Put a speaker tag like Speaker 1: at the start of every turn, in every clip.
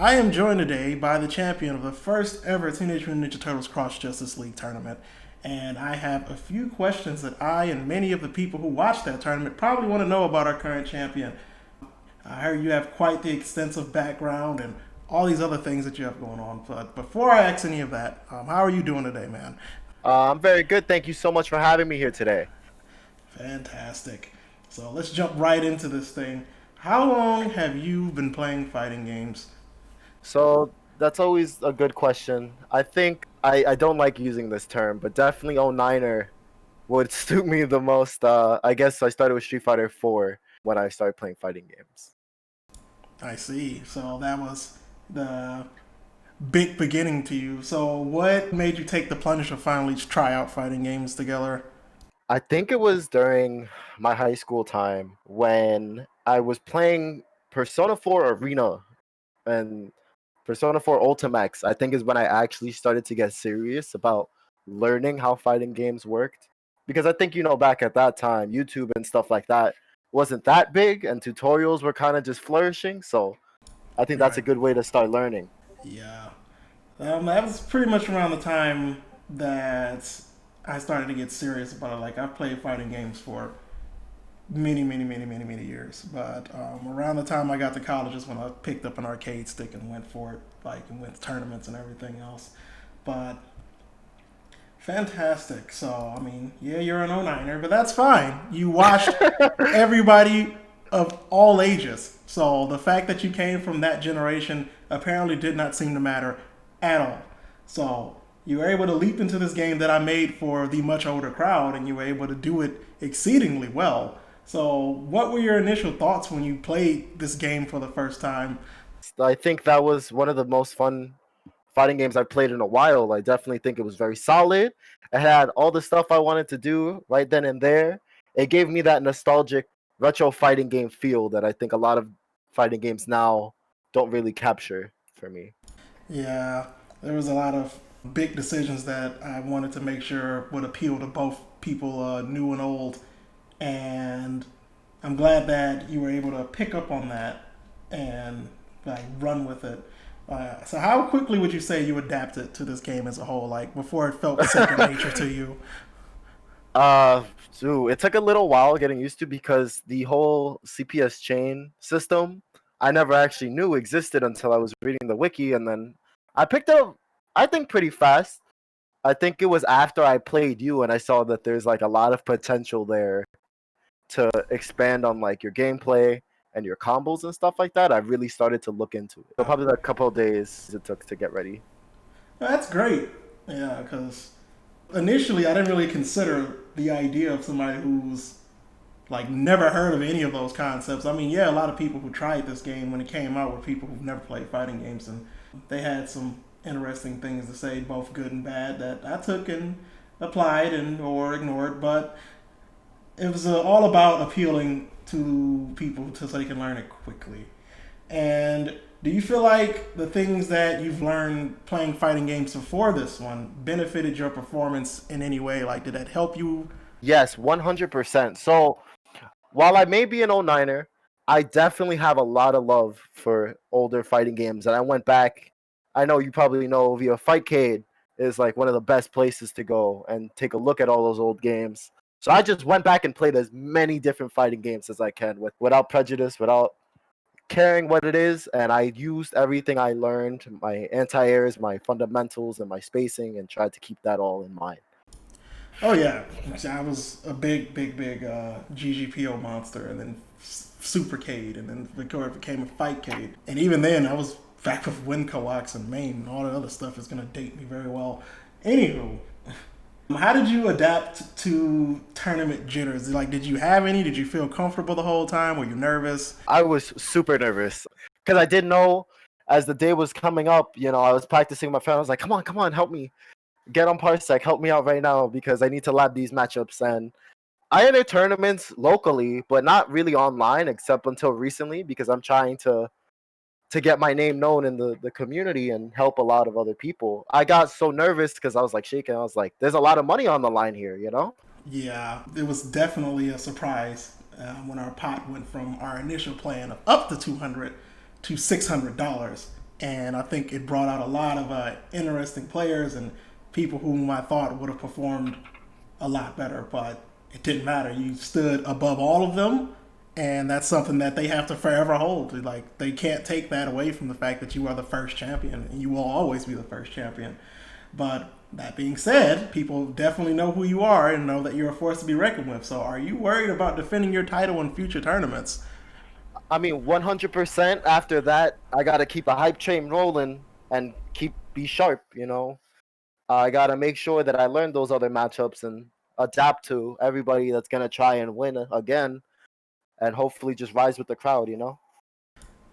Speaker 1: I am joined today by the champion of the first ever Teenage Mutant Ninja Turtles Cross Justice League tournament. And I have a few questions that I and many of the people who watch that tournament probably want to know about our current champion. I heard you have quite the extensive background and all these other things that you have going on. But before I ask any of that, how are you doing today, man?
Speaker 2: I'm very good. Thank you so much for having me here today.
Speaker 1: Fantastic. So let's jump right into this thing. How long have you been playing fighting games?
Speaker 2: So that's always a good question. I think I don't like using this term, but definitely 09er would suit me the most. I guess I started with Street Fighter 4 when I started playing fighting games.
Speaker 1: I see. So that was the big beginning to you. So what made you take the plunge to finally try out fighting games together?
Speaker 2: I think it was during my high school time when I was playing Persona 4 Arena and Persona 4 Ultimax. I think is when I actually started to get serious about learning how fighting games worked. Because I think, back at that time, YouTube and stuff like that wasn't that big and tutorials were kind of just flourishing. So I think that's
Speaker 1: Right.
Speaker 2: a good way to start learning.
Speaker 1: Yeah. That was pretty much around the time that I started to get serious about it. Like I've played fighting games for many years, but around the time I got to college is when I picked up an arcade stick and went for it, like and went to tournaments and everything else. But fantastic. So, I mean, yeah, you're an 09er, but that's fine. You watched everybody of all ages. So, the fact that you came from that generation apparently did not seem to matter at all. So, you were able to leap into this game that I made for the much older crowd, and you were able to do it exceedingly well. So, what were your initial thoughts when you played this game for the first time?
Speaker 2: I think that was one of the most fun fighting games I've played in a while. I definitely think it was very solid. It had all the stuff I wanted to do right then and there. It gave me that nostalgic retro fighting game feel that I think a lot of fighting games now don't really capture for me.
Speaker 1: Yeah, there was a lot of big decisions that I wanted to make sure would appeal to both people, new and old. And I'm glad that you were able to pick up on that and like run with it. So, how quickly would you say you adapted to this game as a whole? Like before, it felt second nature to you.
Speaker 2: Uh, it took a little while getting used to because the whole CPS chain system I never actually knew existed until I was reading the wiki, and then I picked up, I think, pretty fast. I think it was after I played you and I saw that there's like a lot of potential there to expand on like your gameplay and your combos and stuff like that. I really started to look into it. So probably like a couple of days it took to get ready.
Speaker 1: That's great. Yeah, because initially I didn't really consider the idea of somebody who's like never heard of any of those concepts. I mean, yeah, a lot of people who tried this game when it came out were people who've never played fighting games, and they had some interesting things to say, both good and bad, that I took and applied and or ignored. But it was all about appealing to people so they can learn it quickly. And do you feel like the things that you've learned playing fighting games before this one benefited your performance in any way? Like, did that help you?
Speaker 2: Yes, 100%. So while I may be an 09er, I definitely have a lot of love for older fighting games. And I went back, I know you probably know via Fightcade is like one of the best places to go and take a look at all those old games. So I just went back and played as many different fighting games as I can without prejudice, without caring what it is. And I used everything I learned, my anti-airs, my fundamentals, and my spacing, and tried to keep that all in mind.
Speaker 1: Oh yeah, I was a big GGPO monster, and then Supercade, and then before it became a Fightcade. And even then, I was back with Wincoax and Maine, and all the other stuff is gonna date me very well. Anywho, how did you adapt to tournament jitters? Like, did you have any? Did you feel comfortable the whole time? Were you nervous?
Speaker 2: I was super nervous because I didn't know as the day was coming up. I was practicing with my friend. I was like, come on, help me get on Parsec, help me out right now because I need to lab these matchups. And I enter tournaments locally, but not really online except until recently because I'm trying to get my name known in the community and help a lot of other people. I got so nervous because I was like shaking. I was like, there's a lot of money on the line here.
Speaker 1: Yeah, it was definitely a surprise when our pot went from our initial plan of up to 200 to $600. and I think it brought out a lot of interesting players and people whom I thought would have performed a lot better, but it didn't matter. You stood above all of them, and that's something that they have to forever hold. Like they can't take that away from the fact that you are the first champion, and you will always be the first champion. But that being said, people definitely know who you are and know that you're a force to be reckoned with. So, are you worried about defending your title in future tournaments?
Speaker 2: I mean, 100%. After that, I gotta keep the hype train rolling and be sharp. I gotta make sure that I learn those other matchups and adapt to everybody that's gonna try and win again, and hopefully just rise with the crowd.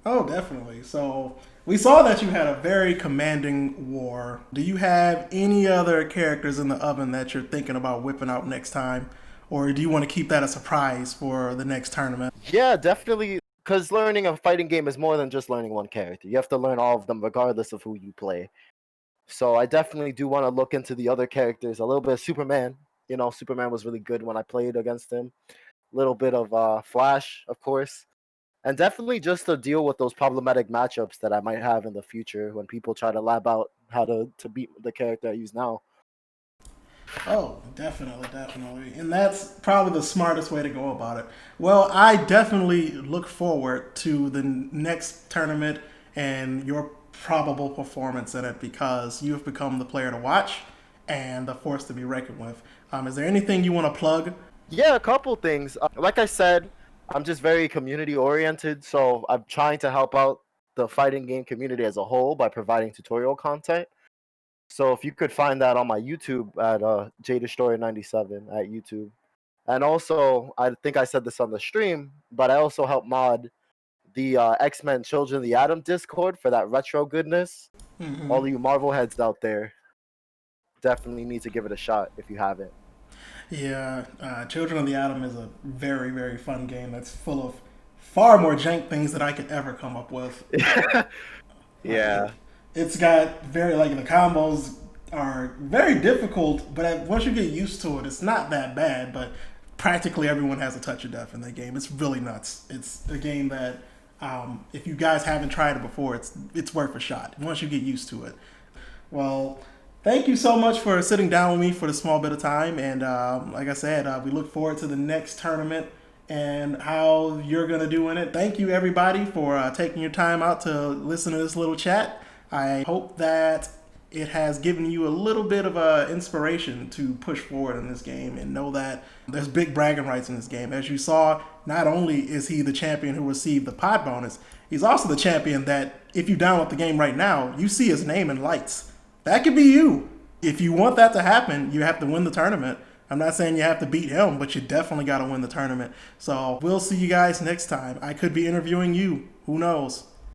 Speaker 1: Oh, definitely. So, we saw that you had a very commanding war. Do you have any other characters in the oven that you're thinking about whipping out next time? Or do you want to keep that a surprise for the next tournament?
Speaker 2: Yeah, definitely. Because learning a fighting game is more than just learning one character. You have to learn all of them, regardless of who you play. So I definitely do want to look into the other characters. A little bit of Superman. Superman was really good when I played against him. A little bit of Flash, of course. And definitely just to deal with those problematic matchups that I might have in the future when people try to lab out how to beat the character I use now.
Speaker 1: Oh, definitely, definitely. And that's probably the smartest way to go about it. Well, I definitely look forward to the next tournament and your probable performance in it because you have become the player to watch and the force to be reckoned with. Is there anything you want to plug?
Speaker 2: Yeah, a couple things. Like I said, I'm just very community oriented, so I'm trying to help out the fighting game community as a whole by providing tutorial content. So if you could find that on my YouTube at JDestroyer97 at YouTube. And also, I think I said this on the stream, but I also help mod the X-Men Children of the Atom Discord for that retro goodness.
Speaker 1: Mm-hmm.
Speaker 2: All of you Marvel heads out there definitely need to give it a shot if you haven't.
Speaker 1: Yeah, Children of the Atom is a very, very fun game that's full of far more jank things that I could ever come up with. Like
Speaker 2: Yeah.
Speaker 1: it's got very like the combos are very difficult, but once you get used to it, it's not that bad. But practically everyone has a touch of death in that game. It's really nuts. It's a game that if you guys haven't tried it before, it's worth a shot once you get used to it. Well, thank you so much for sitting down with me for the small bit of time. And like I said, we look forward to the next tournament and how you're going to do in it. Thank you, everybody, for taking your time out to listen to this little chat. I hope that it has given you a little bit of inspiration to push forward in this game and know that there's big bragging rights in this game. As you saw, not only is he the champion who received the pod bonus, he's also the champion that if you download the game right now, you see his name in lights. That could be you. If you want that to happen, you have to win the tournament. I'm not saying you have to beat him, but you definitely got to win the tournament. So we'll see you guys next time. I could be interviewing you. Who knows?